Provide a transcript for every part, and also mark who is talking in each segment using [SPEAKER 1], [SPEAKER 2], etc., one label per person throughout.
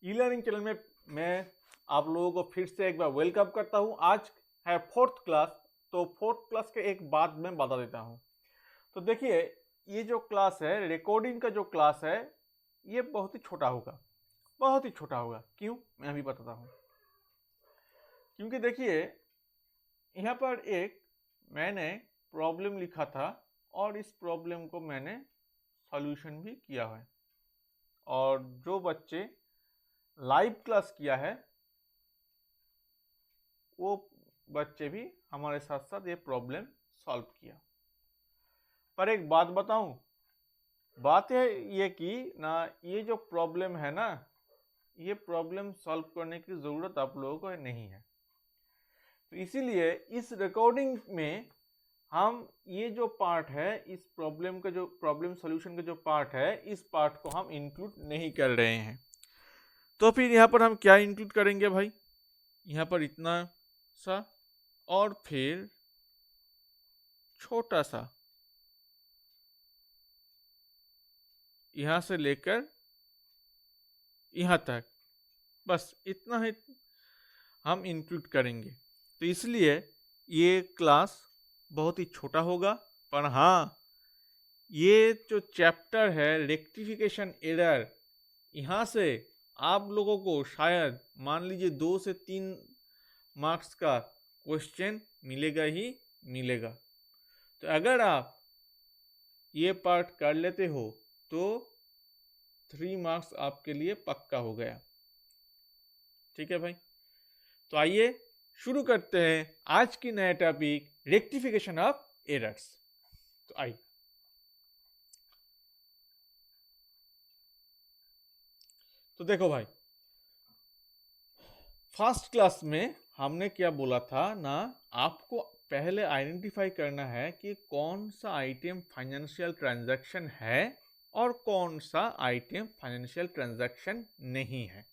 [SPEAKER 1] E learning channel में मैं आप लोगों को फिर से एक बार वेलकम करता हूं। आज है फोर्थ क्लास, तो फोर्थ क्लास के एक बात मैं बता देता हूं। तो देखिए, ये जो क्लास है, रिकॉर्डिंग का जो क्लास है, ये बहुत ही छोटा होगा, बहुत ही छोटा होगा। क्यों, मैं अभी बताता हूँ। क्योंकि देखिए, यहाँ पर एक मैंने प्रॉब्लम लिखा था और इस प्रॉब्लम को मैंने सॉल्यूशन भी किया है, और जो बच्चे लाइव क्लास किया है वो बच्चे भी हमारे साथ साथ ये प्रॉब्लम सॉल्व किया। पर एक बात बताऊं, बात है ये कि ना, ये जो प्रॉब्लम है ना, ये प्रॉब्लम सॉल्व करने की ज़रूरत आप लोगों को नहीं है। तो इसीलिए इस रिकॉर्डिंग में हम ये जो पार्ट है, इस प्रॉब्लम का जो प्रॉब्लम सॉल्यूशन का जो पार्ट है, इस पार्ट को हम इंक्लूड नहीं कर रहे हैं। तो फिर यहाँ पर हम क्या इंक्लूड करेंगे भाई? यहाँ पर इतना सा और फिर छोटा सा, यहाँ से लेकर यहाँ तक, बस इतना ही हम इंक्लूड करेंगे। तो इसलिए ये क्लास बहुत ही छोटा होगा। पर हाँ, ये जो चैप्टर है रेक्टिफिकेशन एरर, यहाँ से आप लोगों को शायद मान लीजिए 2 से 3 मार्क्स का क्वेश्चन मिलेगा ही मिलेगा। तो अगर आप ये पार्ट कर लेते हो तो 3 मार्क्स आपके लिए पक्का हो गया। ठीक है भाई, तो आइए शुरू करते हैं आज की नया टॉपिक, रेक्टिफिकेशन ऑफ एरर्स। तो आइए, तो देखो भाई, फर्स्ट क्लास में हमने क्या बोला था ना, आपको पहले आइडेंटिफाई करना है कि कौन सा आइटम फाइनेंशियल ट्रांजैक्शन है और कौन सा आइटम फाइनेंशियल ट्रांजैक्शन नहीं है।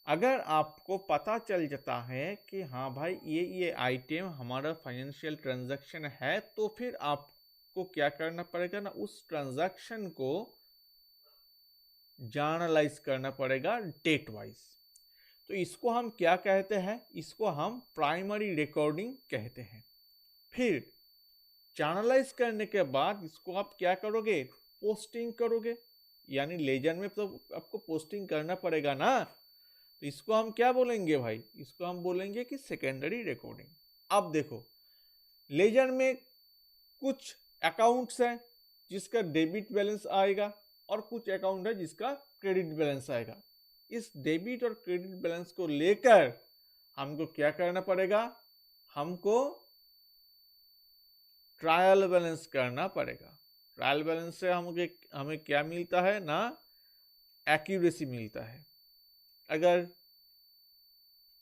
[SPEAKER 1] अगर आपको पता चल जाता है कि हाँ भाई, ये आइटम हमारा फाइनेंशियल ट्रांजैक्शन है, तो फिर आपको क्या करना पड़ेगा ना, उस ट्रांजैक्शन को जर्नलाइज करना पड़ेगा डेट वाइज। तो इसको हम क्या कहते हैं? इसको हम प्राइमरी रिकॉर्डिंग कहते हैं। फिर जर्नलाइज करने के बाद इसको आप क्या करोगे? पोस्टिंग करोगे, यानी लेजर में तो आपको पोस्टिंग करना पड़ेगा ना। तो इसको हम क्या बोलेंगे भाई? इसको हम बोलेंगे कि सेकेंडरी रिकॉर्डिंग। अब देखो, लेजर में कुछ अकाउंट्स हैं जिसका डेबिट बैलेंस आएगा और कुछ अकाउंट है जिसका क्रेडिट बैलेंस आएगा। इस डेबिट और क्रेडिट बैलेंस को लेकर हमको क्या करना पड़ेगा? हमको ट्रायल बैलेंस करना पड़ेगा। ट्रायल बैलेंस से हमें क्या मिलता है ना? एक्यूरेसी मिलता है। अगर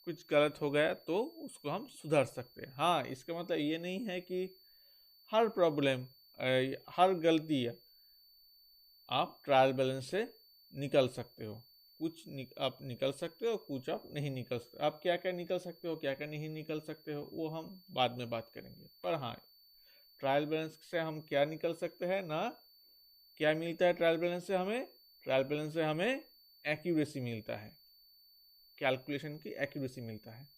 [SPEAKER 1] कुछ गलत हो गया तो उसको हम सुधार सकते हैं। हाँ, इसका मतलब ये नहीं है कि हर प्रॉब्लम, हर गलती आप ट्रायल बैलेंस से निकल सकते हो। आप निकल सकते हो, कुछ आप नहीं निकल सकते। आप क्या क्या निकल सकते हो, क्या क्या नहीं निकल सकते हो, वो हम बाद में बात करेंगे। पर हाँ, ट्रायल बैलेंस से हम क्या निकल सकते हैं ना, क्या मिलता है ट्रायल बैलेंस से हमें? ट्रायल बैलेंस से हमें एक्यूरेसी मिलता है, कैलकुलेशन की एक्यूरेसी मिलता है।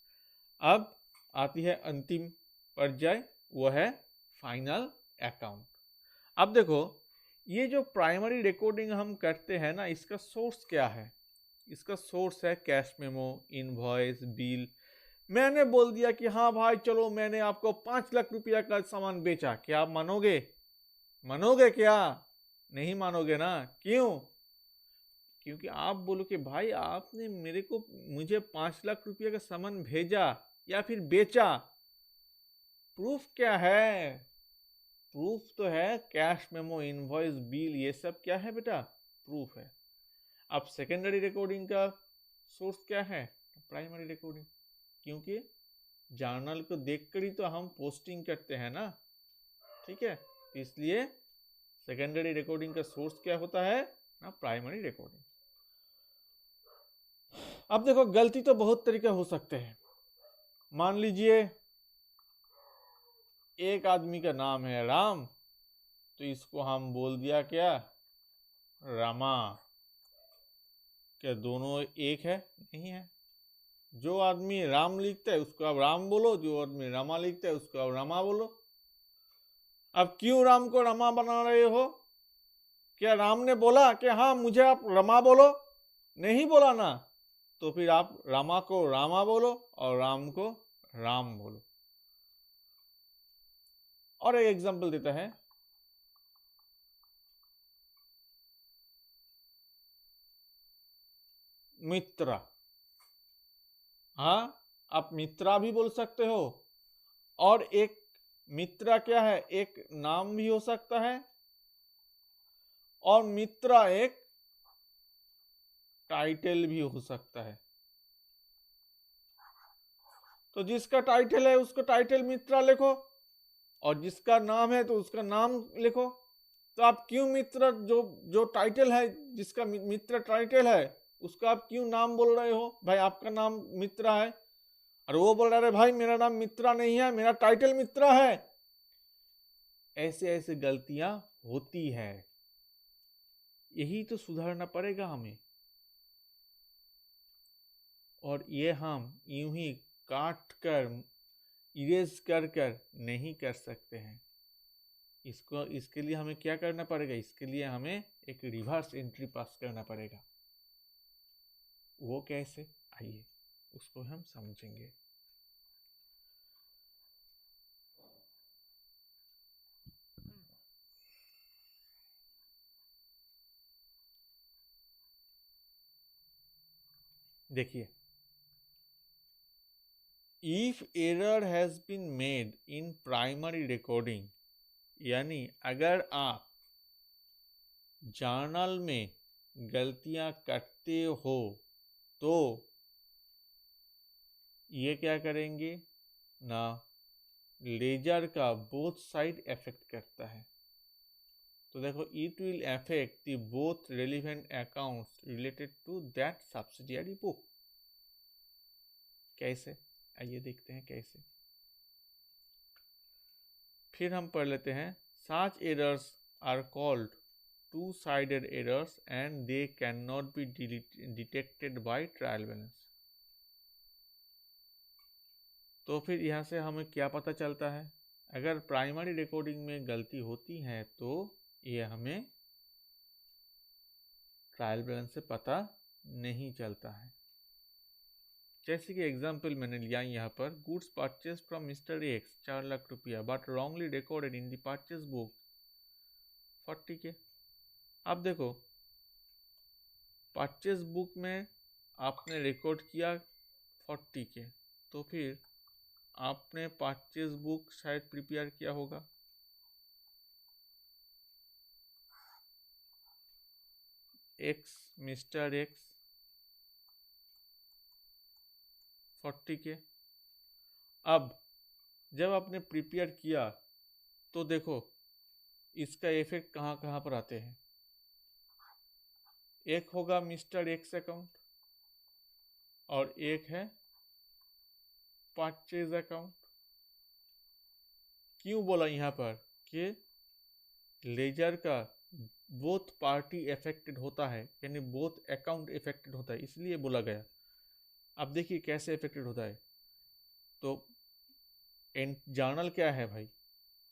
[SPEAKER 1] अब आती है अंतिम पर्याय, वो है फाइनल अकाउंट। अब देखो, ये जो प्राइमरी रिकॉर्डिंग हम करते हैं ना, इसका सोर्स क्या है? इसका सोर्स है कैश मेमो, इनवॉइस, बिल। मैंने बोल दिया कि हाँ भाई चलो, मैंने आपको 5 लाख रुपया का सामान बेचा, क्या आप मानोगे? मानोगे क्या? नहीं मानोगे ना। क्यों? क्योंकि आप बोलो कि भाई आपने मुझे 5 लाख रुपया का सामान भेजा या फिर बेचा, प्रूफ क्या है? प्रूफ तो है कैश मेमो, इनवॉइस, बिल, ये सब क्या है बेटा? प्रूफ है। अब सेकेंडरी रिकॉर्डिंग का सोर्स क्या है? Primary recording. क्योंकि जर्नल को देखकर ही तो हम पोस्टिंग करते हैं ना। ठीक है, तो इसलिए सेकेंडरी रिकॉर्डिंग का सोर्स क्या होता है ना? Primary recording. अब देखो, गलती तो बहुत तरीके हो सकते हैं। मान लीजिए एक आदमी का नाम है राम, तो इसको हम बोल दिया क्या? रमा। क्या दोनों एक है? नहीं है। जो आदमी राम लिखता है उसको आप राम बोलो, जो आदमी रमा लिखता है उसको आप रमा बोलो। अब क्यों राम को रमा बना रहे हो? क्या राम ने बोला कि हाँ मुझे आप रमा बोलो? नहीं बोला ना। तो फिर आप रमा को रामा बोलो और राम को राम बोलो। और एक एग्जांपल देता है, मित्रा। हाँ, आप मित्रा भी बोल सकते हो। और एक मित्रा क्या है? एक नाम भी हो सकता है और मित्रा एक टाइटल भी हो सकता है। तो जिसका टाइटल है उसको टाइटल मित्रा लिखो और जिसका नाम है तो उसका नाम लिखो। तो आप क्यों मित्र, जो जो टाइटल है, जिसका मित्र टाइटल है उसका आप क्यों नाम बोल रहे हो? भाई आपका नाम मित्रा है और वो बोल रहा है भाई मेरा नाम मित्रा नहीं है, मेरा टाइटल मित्रा है। ऐसे ऐसे गलतियां होती है, यही तो सुधारना पड़ेगा हमें। और ये हम यूं ही काट कर इरेज कर कर नहीं कर सकते हैं। इसको, इसके लिए हमें क्या करना पड़ेगा? इसके लिए हमें एक रिवर्स एंट्री पास करना पड़ेगा। वो कैसे? आइए उसको हम समझेंगे। देखिए, if error has been made in primary recording, यानी अगर आप जर्नल में गलतियां करते हो तो ये क्या करेंगे ना, लेजर का बोथ साइड इफेक्ट करता है। तो देखो, it will affect the both relevant accounts related to that subsidiary book. कैसे? आइए देखते हैं कैसे। फिर हम पढ़ लेते हैं, such errors are called two-sided errors and they cannot be detected by trial balance। तो फिर यहाँ से हमें क्या पता चलता है? अगर प्राइमरी रिकॉर्डिंग में गलती होती है तो ये हमें ट्रायल बैलेंस से पता नहीं चलता है। जैसे कि एग्जाम्पल मैंने लिया यहाँ पर, goods purchase from mister X 4 lakh रुपया but wrongly recorded in the purchase book 40K। अब देखो, परचेज बुक में आपने रिकॉर्ड किया 40K, तो फिर आपने परचेज बुक शायद प्रिपेयर किया होगा एक्स, मिस्टर एक्स 40K। अब जब आपने प्रिपेयर किया तो देखो इसका इफेक्ट कहाँ कहाँ पर आते हैं। एक होगा मिस्टर एक्स अकाउंट और एक है परचेज अकाउंट। क्यों बोला यहाँ पर कि लेजर का बोथ पार्टी इफेक्टेड होता है, यानी बोथ अकाउंट इफेक्टेड होता है, इसलिए बोला गया। अब देखिए कैसे इफेक्टेड होता है। तो जर्नल क्या है भाई?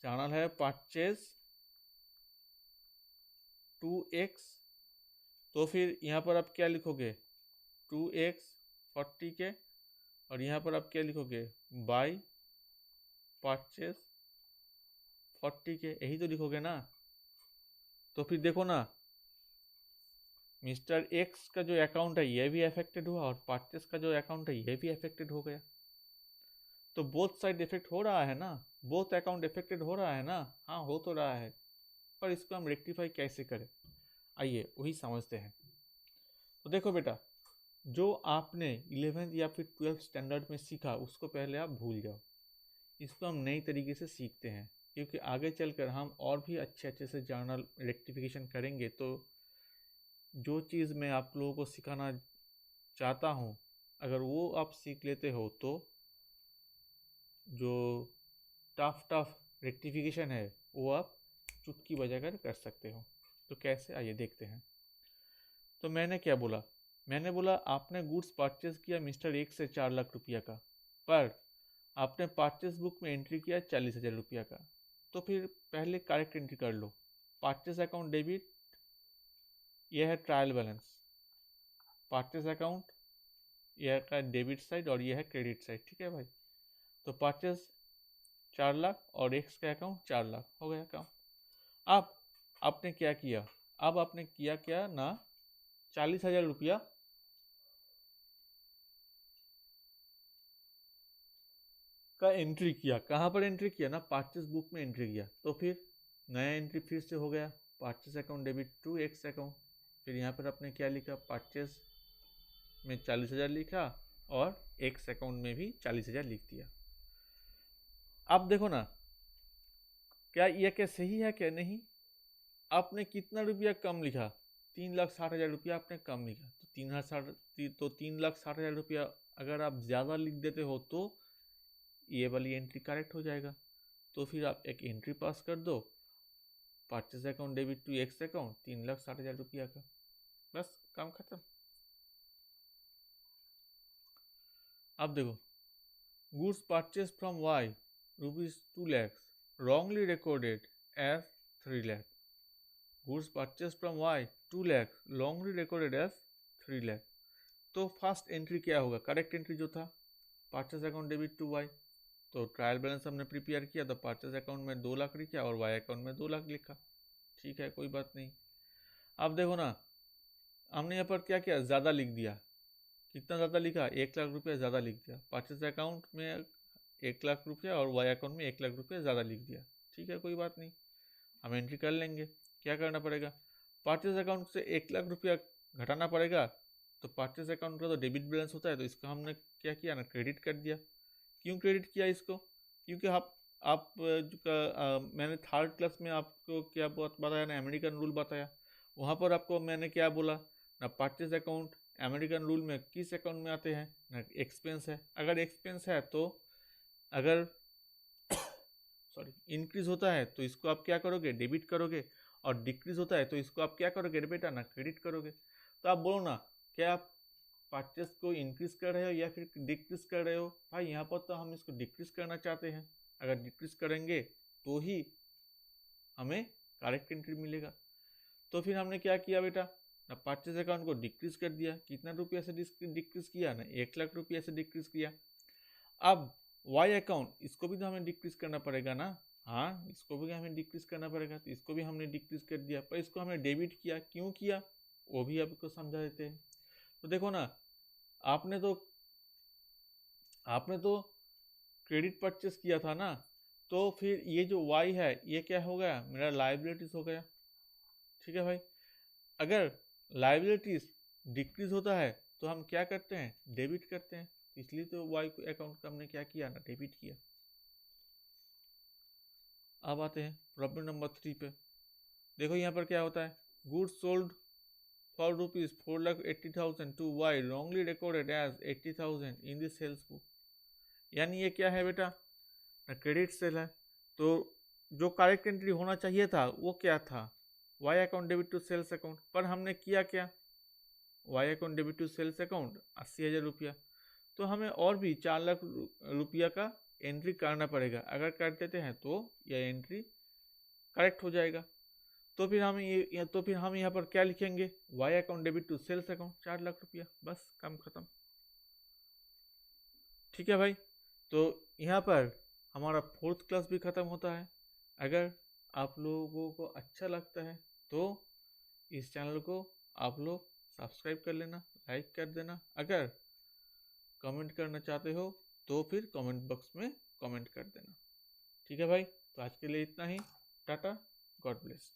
[SPEAKER 1] जर्नल है परचेज 2x। तो फिर यहाँ पर आप क्या लिखोगे? 2x 40K और यहाँ पर आप क्या लिखोगे? बाई परचेज 40K, यही तो लिखोगे ना। तो फिर देखो ना, मिस्टर एक्स का जो अकाउंट है ये भी अफेक्टेड हुआ और परचेज का जो अकाउंट है ये भी अफेक्टेड हो गया। तो बोथ साइड इफेक्ट हो रहा है ना, बोथ अकाउंट इफेक्टेड हो रहा है ना। हाँ, हो तो रहा है, पर इसको हम रेक्टिफाई कैसे करें? आइए वही समझते हैं। तो देखो बेटा, जो आपने 11th या फिर 12th स्टैंडर्ड में सीखा उसको पहले आप भूल जाओ। इसको हम नई तरीके से सीखते हैं, क्योंकि आगे चलकर हम और भी अच्छे अच्छे से जर्नल रेक्टिफिकेशन करेंगे। तो जो चीज़ मैं आप लोगों को सिखाना चाहता हूँ, अगर वो आप सीख लेते हो तो जो टफ रेक्टिफिकेशन है वो आप चुटकी बजाकर कर सकते हो। तो कैसे? आइए देखते हैं। तो मैंने क्या बोला, मैंने बोला आपने गुड्स परचेज किया मिस्टर एक से 4 लाख रुपया का, पर आपने परचेज बुक में एंट्री किया 40,000 रुपया का, तो फिर पहले करेक्ट एंट्री कर लो। परचेज अकाउंट डेबिट, यह है ट्रायल बैलेंस। परचेज अकाउंट यह है डेबिट साइड और यह है क्रेडिट साइड, ठीक है भाई। तो परचेज 4 लाख और एक्स का अकाउंट 4 लाख हो गया काम। अब आपने क्या किया, अब आपने किया क्या ना, 40,000 रुपया का एंट्री किया। कहाँ पर एंट्री किया ना, परचेज बुक में एंट्री किया। तो फिर नया एंट्री फिर से हो गया, purchase account debit to X account. फिर यहाँ पर आपने क्या लिखा, परचेज में 40,000 लिखा और एक्स अकाउंट में भी 40,000 लिख दिया। अब देखो ना, क्या यह क्या सही है क्या नहीं। आपने कितना रुपया कम लिखा, 3,60,000 रुपया आपने कम लिखा। तो 3,60,000 रुपया अगर आप ज़्यादा लिख देते हो तो ये वाली एंट्री करेक्ट हो जाएगा। तो फिर आप एक एंट्री पास कर दो, purchase account debit to X account 3,60,000 रुपया का, बस काम खत्म। अब देखो, goods purchase from Y ₹2 lakhs wrongly recorded as 3 lakh। Goods purchase from Y 2 lakh wrongly recorded as 3 lakh। तो फर्स्ट एंट्री क्या होगा, करेक्ट एंट्री जो था purchase account debit to Y. तो ट्रायल बैलेंस हमने प्रिपेयर किया, तो परचेज अकाउंट में 2 लाख लिखा और वाई अकाउंट में 2 लाख लिखा, ठीक है कोई बात नहीं। अब देखो ना, हमने यहाँ पर क्या किया, ज़्यादा लिख दिया। कितना ज़्यादा लिखा, 1 लाख रुपया ज़्यादा लिख दिया। परचेज अकाउंट में 1 लाख रुपया और वाई अकाउंट में 1 लाख रुपया ज़्यादा लिख दिया, ठीक है कोई बात नहीं, हम एंट्री कर लेंगे। क्या करना पड़ेगा, परचेज अकाउंट से 1 लाख रुपया घटाना पड़ेगा। तो परचेज अकाउंट का तो डेबिट बैलेंस होता है, तो इसका हमने क्या किया ना, क्रेडिट कर दिया। क्यों क्रेडिट किया इसको, क्योंकि मैंने थर्ड क्लास में आपको क्या बताया ना, अमेरिकन रूल बताया। वहाँ पर आपको मैंने क्या बोला ना, परचेज अकाउंट अमेरिकन रूल में किस अकाउंट में आते हैं ना, एक्सपेंस है। अगर एक्सपेंस है तो अगर सॉरी इंक्रीज होता है तो इसको आप क्या करोगे, डेबिट करोगे, और डिक्रीज होता है तो इसको आप क्या करोगे बेटा ना, क्रेडिट करोगे। तो आप बोलो ना, क्या आप परचेस को इंक्रीज कर रहे हो या फिर डिक्रीज कर रहे हो। भाई यहाँ पर तो हम इसको डिक्रीज करना चाहते हैं, अगर डिक्रीज करेंगे तो ही हमें करेक्ट एंट्री मिलेगा। तो फिर हमने क्या किया बेटा ना, परचेज अकाउंट को डिक्रीज कर दिया। कितना रुपया से डिक्रीज किया ना, 1 लाख रुपया से डिक्रीज किया। अब वाई अकाउंट, इसको भी तो हमें डिक्रीज करना पड़ेगा ना, हाँ इसको भी हमें डिक्रीज करना पड़ेगा, तो इसको भी हमने डिक्रीज कर दिया। पर इसको हमने डेबिट किया, क्यों किया वो भी आपको समझा देते हैं। तो देखो ना, आपने तो क्रेडिट परचेस किया था ना, तो फिर ये जो वाई है ये क्या हो गया, मेरा लाइबिलिटीज हो गया, ठीक है भाई। अगर लाइबिलिटीज डिक्रीज होता है तो हम क्या करते हैं, डेबिट करते हैं, इसलिए तो वाई अकाउंट का हमने क्या किया ना, डेबिट किया। अब आते हैं प्रॉब्लम नंबर 3 पे। देखो यहाँ पर क्या होता है, goods sold for ₹4,80,000 to Y wrongly recorded as 80,000 in the sales book. यानी ये क्या है बेटा, क्रेडिट सेल है। तो जो करेक्ट एंट्री होना चाहिए था वो क्या था, Y account debit to sales account. पर हमने किया क्या, Y account debit to sales account 80,000 रुपया। तो हमें और भी 4 लाख रुपया का एंट्री करना पड़ेगा। अगर कर देते हैं तो यह एंट्री करेक्ट हो जाएगा। तो फिर हम यहाँ पर क्या लिखेंगे, Y account debit to sales account 4 lakh रुपया, बस काम खत्म, ठीक है भाई। तो यहाँ पर हमारा 4th क्लास भी ख़त्म होता है। अगर आप लोगों को अच्छा लगता है तो इस चैनल को आप लोग सब्सक्राइब कर लेना, लाइक कर देना। अगर कमेंट करना चाहते हो तो फिर कमेंट बॉक्स में कमेंट कर देना, ठीक है भाई। तो आज के लिए इतना ही, टाटा, गॉड ब्लेस।